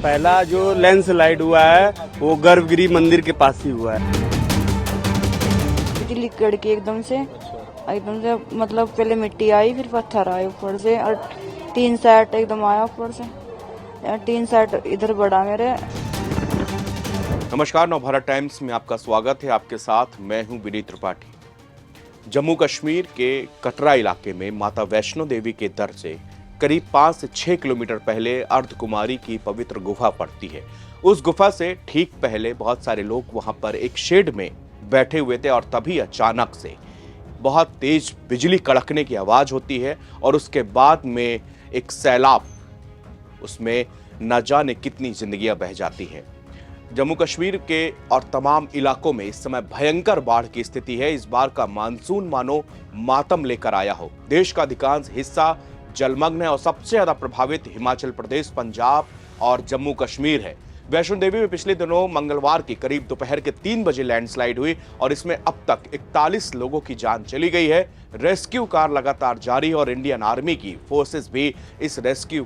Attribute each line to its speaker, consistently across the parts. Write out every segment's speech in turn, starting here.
Speaker 1: पहला जो लैंडस्लाइड हुआ है वो गर्भगृह मंदिर के पास ही हुआ है।
Speaker 2: बिजली कड़की एकदम से मतलब पहले मिट्टी आई, फिर पत्थर आए ऊपर से, और 3 सेट एकदम आया ऊपर से, 3 सेट इधर बढ़ा मेरे।
Speaker 3: नमस्कार, नवभारत टाइम्स में आपका स्वागत है। आपके साथ मैं हूं विनीत त्रिपाठी। जम्मू कश्मीर के कटरा इलाके में माता वैष्णो देवी के दर से करीब 5 से 6 किलोमीटर पहले अर्धकुमारी की पवित्र गुफा पड़ती है। उस गुफा से ठीक पहले बहुत सारे लोग वहां पर एक शेड में बैठे हुए थे और तभी अचानक से बहुत तेज बिजली कड़कने की आवाज होती है और उसके बाद में एक सैलाब, उसमें न जाने कितनी जिंदगियां बह जाती हैं। जम्मू कश्मीर के और तमाम इलाकों में इस समय भयंकर बाढ़ की स्थिति है। इस बार का मानसून मानो मातम लेकर आया हो। देश का अधिकांश हिस्सा जलमग्न है और सबसे ज्यादा प्रभावित हिमाचल प्रदेश, पंजाब और जम्मू कश्मीर है। वैष्णो देवी में पिछले दिनों मंगलवार की करीब दोपहर के 3 बजे लैंडस्लाइड हुई और इसमें अब तक 41 लोगों की जान चली गई है। रेस्क्यू कार लगातार जारी है और इंडियन आर्मी की फोर्सेस भी इस रेस्क्यू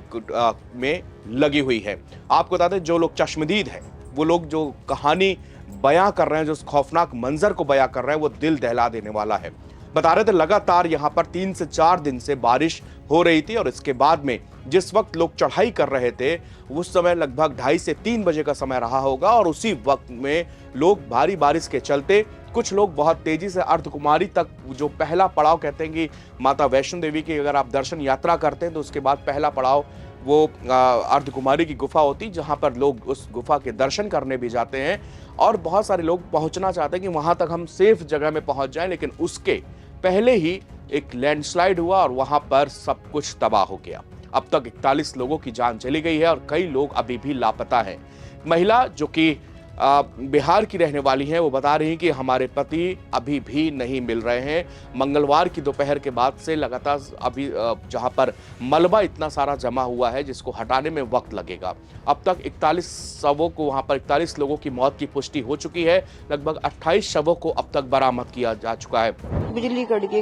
Speaker 3: में लगी हुई है। आपको बता दें, जो लोग चश्मदीद हैं, वो लोग जो कहानी बयां कर रहे हैं, जो उस खौफनाक मंजर को बयां कर रहे हैं, वो दिल दहला देने वाला है। बता रहे थे लगातार यहां पर 3 से 4 दिन से बारिश हो रही थी और इसके बाद में जिस वक्त लोग चढ़ाई कर रहे थे उस समय लगभग 2:30 से 3 बजे का समय रहा होगा और उसी वक्त में लोग भारी बारिश के चलते कुछ लोग बहुत तेजी से अर्धकुमारी तक, जो पहला पड़ाव कहते हैं कि माता वैष्णो देवी की अगर आप दर्शन यात्रा करते हैं तो उसके बाद पहला पड़ाव वो अर्धकुमारी की गुफा होती, जहां पर लोग उस गुफा के दर्शन करने भी जाते हैं और बहुत सारे लोग पहुंचना चाहते हैं कि वहां तक हम सेफ जगह में पहुंच जाएं, लेकिन उसके पहले ही एक लैंडस्लाइड हुआ और वहां पर सब कुछ तबाह हो गया। अब तक 41 लोगों की जान चली गई है और कई लोग अभी भी लापता हैं। महिला जो कि बिहार की रहने वाली हैं, वो बता रही हैं कि हमारे पति अभी भी नहीं मिल रहे हैं। मंगलवार की दोपहर के बाद से लगातार अभी जहां पर मलबा इतना सारा जमा हुआ है जिसको हटाने में वक्त लगेगा। अब तक 41 शवों को, वहां पर 41 लोगों की मौत की पुष्टि हो चुकी है। लगभग 28 शवों को अब तक बरामद किया जा चुका है।
Speaker 2: बिजली कड़की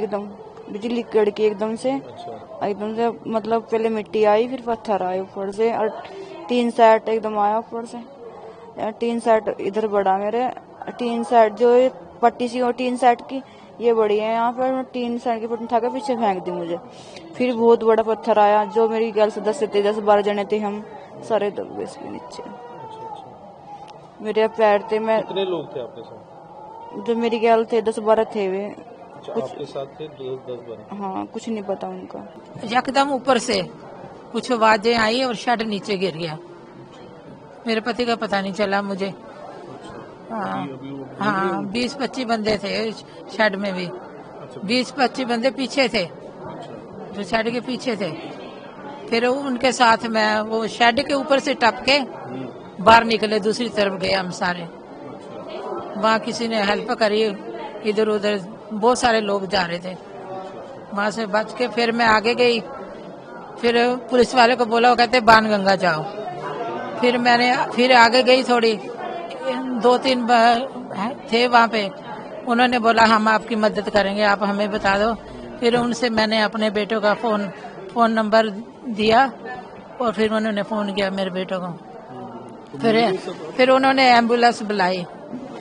Speaker 2: एकदम से मतलब पहले मिट्टी आई, फिर पत्थर आए ऊपर से, और 3 सेट एकदम आया ऊपर से, 3 सेट इधर बढ़ा मेरे। 3 सेट जो पट्टी सी और 3 सेट की ये बड़ी है, यहाँ पर 3 सेट की पट्टी उठा के पीछे फेंक दी मुझे। फिर बहुत बड़ा पत्थर आया, जो मेरी गैल से 10-12 जने थे, हम सारे दब गए इसके नीचे। मेरे पैर थे। मैं
Speaker 4: कितने लोग थे आपके साथ?
Speaker 2: जो मेरी गैल थे 10-12 थे वे।
Speaker 4: कुछ आपके साथ थे 10-12?
Speaker 2: हाँ, कुछ नहीं पता उनका।
Speaker 5: यकदम ऊपर से कुछ आवाजें आई और शेड नीचे गिर गया। मेरे पति का पता नहीं चला मुझे। हाँ, 20-25 बंदे थे शेड में भी। 20-25 बंदे पीछे थे, जो शेड के पीछे थे। फिर उनके साथ मैं वो शेड के ऊपर से टप के बाहर निकले, दूसरी तरफ गए हम सारे। वहाँ किसी ने हेल्प करी, इधर उधर बहुत सारे लोग जा रहे थे। वहाँ से बच के फिर मैं आगे गई। फिर पुलिस वाले को बोला, वो कहते बाणगंगा जाओ। फिर मैंने फिर आगे गई थोड़ी, 2-3 थे वहाँ पे। उन्होंने बोला हम आपकी मदद करेंगे, आप हमें बता दो। फिर उनसे मैंने अपने बेटों का फोन नंबर दिया और फिर उन्होंने फोन किया मेरे बेटों को। फिर उन्होंने एम्बुलेंस बुलाई,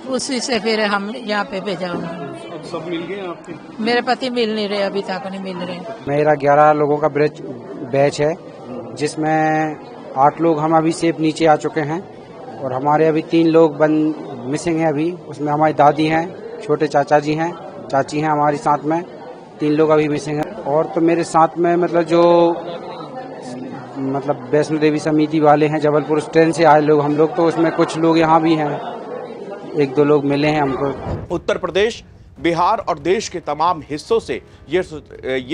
Speaker 5: उसी से फिर हम यहाँ पे भेजा।
Speaker 4: अब सब मिल गए आपके?
Speaker 5: मेरे पति मिल नहीं रहे, अभी तक नहीं मिल रहे।
Speaker 6: मेरा 11 लोगों का बैच है, जिसमें 8 लोग हम अभी सेफ नीचे आ चुके हैं और हमारे अभी 3 लोग मिसिंग हैं अभी। उसमें हमारी दादी हैं, छोटे चाचा जी हैं, चाची हैं हमारी साथ में। 3 लोग अभी मिसिंग हैं। और तो मेरे साथ में मतलब वैष्णो देवी समिति वाले हैं, जबलपुर ट्रेन से आए लोग हम लोग, तो उसमें कुछ लोग यहाँ भी हैं, 1-2 लोग मिले हैं हमको।
Speaker 3: उत्तर प्रदेश, बिहार और देश के तमाम हिस्सों से ये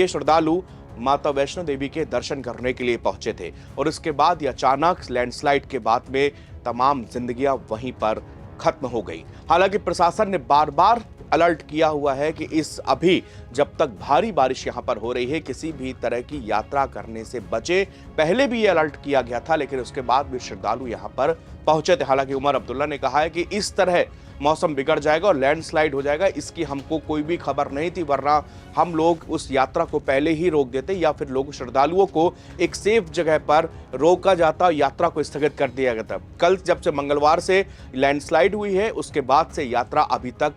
Speaker 3: श्रद्धालु माता वैष्णो देवी के दर्शन करने के लिए पहुंचे थे और इसके बाद अचानक लैंडस्लाइड के बाद में तमाम जिंदगियां वहीं पर खत्म हो गई। हालांकि प्रशासन ने बार बार अलर्ट किया हुआ है कि अभी जब तक भारी बारिश यहां पर हो रही है, किसी भी तरह की यात्रा करने से बचे। पहले भी ये अलर्ट किया गया था, लेकिन उसके बाद भी श्रद्धालु यहां पर पहुंचे थे। हालांकि उमर अब्दुल्ला ने कहा है कि इस तरह मौसम बिगड़ जाएगा और लैंडस्लाइड हो जाएगा, इसकी हमको कोई भी खबर नहीं थी, वरना हम लोग उस यात्रा को पहले ही रोक देते या फिर लोग श्रद्धालुओं को एक सेफ जगह पर रोका जाता, यात्रा को स्थगित कर दिया गया था। कल जब से मंगलवार से लैंडस्लाइड हुई है उसके बाद से यात्रा अभी तक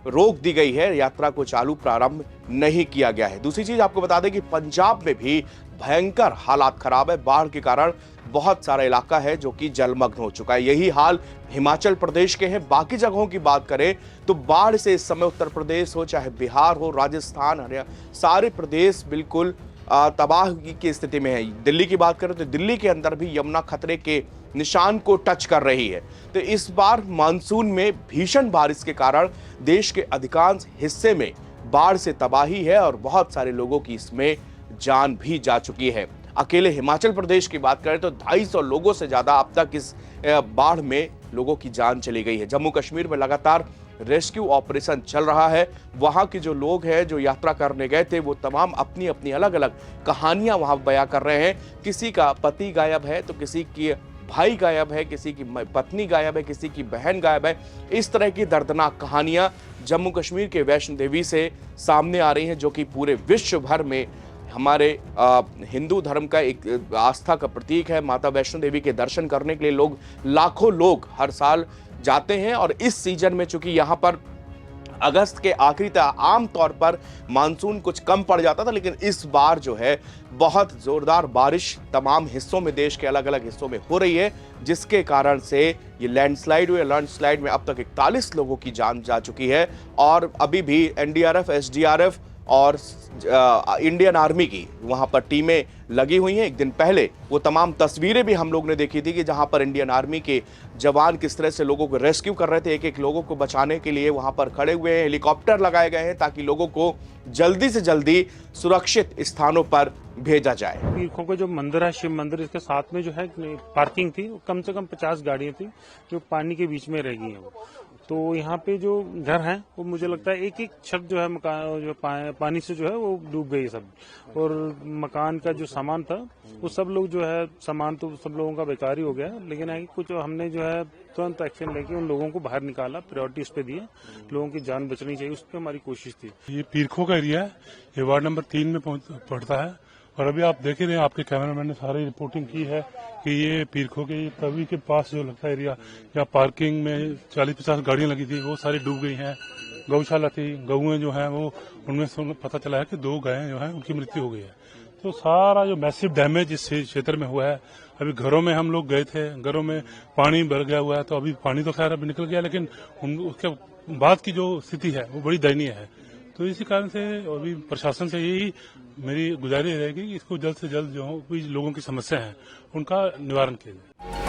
Speaker 3: रोक दी गई है, यात्रा को चालू प्रारंभ नहीं किया गया है। दूसरी चीज आपको बता दें कि पंजाब में भी भयंकर हालात खराब है, बाढ़ के कारण बहुत सारा इलाका है जो कि जलमग्न हो चुका है। यही हाल हिमाचल प्रदेश के हैं। बाकी जगहों की बात करें तो बाढ़ से इस समय उत्तर प्रदेश हो, चाहे बिहार हो, राजस्थान, हरियाणा, सारे प्रदेश बिल्कुल तबाह की स्थिति में है। दिल्ली की बात करें तो दिल्ली के अंदर भी यमुना खतरे के निशान को टच कर रही है। तो इस बार मानसून में भीषण बारिश के कारण देश के अधिकांश हिस्से में बाढ़ से तबाही है और बहुत सारे लोगों की इसमें जान भी जा चुकी है। अकेले हिमाचल प्रदेश की बात करें तो 250 लोगों से ज्यादा अब तक इस बाढ़ में लोगों की जान चली गई है। जम्मू कश्मीर में लगातार रेस्क्यू ऑपरेशन चल रहा है। वहां के जो लोग हैं जो यात्रा करने गए थे वो तमाम अपनी अपनी अलग अलग कहानियां वहां बयां कर रहे हैं। किसी का पति गायब है तो किसी की भाई गायब है, किसी की पत्नी गायब है, किसी की बहन गायब है। इस तरह की दर्दनाक कहानियां जम्मू कश्मीर के वैष्णो देवी से सामने आ रही हैं, जो कि पूरे विश्व भर में हमारे हिंदू धर्म का एक आस्था का प्रतीक है। माता वैष्णो देवी के दर्शन करने के लिए लाखों लोग हर साल जाते हैं और इस सीजन में चूंकि यहाँ पर अगस्त के आखिरी तक आम तौर पर मानसून कुछ कम पड़ जाता था, लेकिन इस बार जो है बहुत जोरदार बारिश तमाम हिस्सों में, देश के अलग अलग हिस्सों में हो रही है, जिसके कारण से ये लैंडस्लाइड हुई। लैंडस्लाइड में अब तक 41 लोगों की जान जा चुकी है और अभी भी एनडीआरएफ, एसडीआरएफ और इंडियन आर्मी की वहां पर टीमें लगी हुई हैं। एक दिन पहले वो तमाम तस्वीरें भी हम लोग ने देखी थी कि जहां पर इंडियन आर्मी के जवान किस तरह से लोगों को रेस्क्यू कर रहे थे, एक एक लोगों को बचाने के लिए वहां पर खड़े हुए हैं। हेलीकॉप्टर लगाए गए हैं ताकि लोगों को जल्दी से जल्दी सुरक्षित स्थानों पर भेजा जाए।
Speaker 7: पीरखों का जो मंदिर है, शिव मंदिर, इसके साथ में जो है पार्किंग थी, कम से कम 50 गाड़ियां थी जो पानी के बीच में रह गई हैं। तो यहाँ पे जो घर हैं वो मुझे लगता है एक एक छत जो है मकान जो पानी से जो है वो डूब गई सब, और मकान का जो सामान था वो सब लोग जो है सामान तो सब लोगों का बेकार ही हो गया, लेकिन है कुछ हमने जो है तुरंत एक्शन लेके उन लोगों को बाहर निकाला, प्रायोरिटी उस पे दिए, लोगों की जान बचनी चाहिए, उस पर हमारी कोशिश थी।
Speaker 8: ये पीरखों का एरिया है, ये वार्ड नंबर 3 में पड़ता है और अभी आप देख रहे हैं, आपके कैमरामैन ने सारी रिपोर्टिंग की है कि ये पीरखों के तवी के पास जो लगता है एरिया, या पार्किंग में 40-50 गाड़ियां लगी थी वो सारी डूब गई हैं। गौशाला थी, गऊएं जो हैं वो उनमें पता चला है कि 2 गायें जो हैं उनकी मृत्यु हो गई है। तो सारा जो मैसिव डैमेज इस क्षेत्र में हुआ है, अभी घरों में हम लोग गए थे, घरों में पानी भर गया हुआ है, तो अभी पानी तो खैर अभी निकल गया, लेकिन उसके बाद की जो स्थिति है वो बड़ी दयनीय है। तो इसी कारण से अभी प्रशासन से यही मेरी गुजारिश रहेगी कि इसको जल्द से जल्द जो भी लोगों की समस्या है उनका निवारण किया जाए।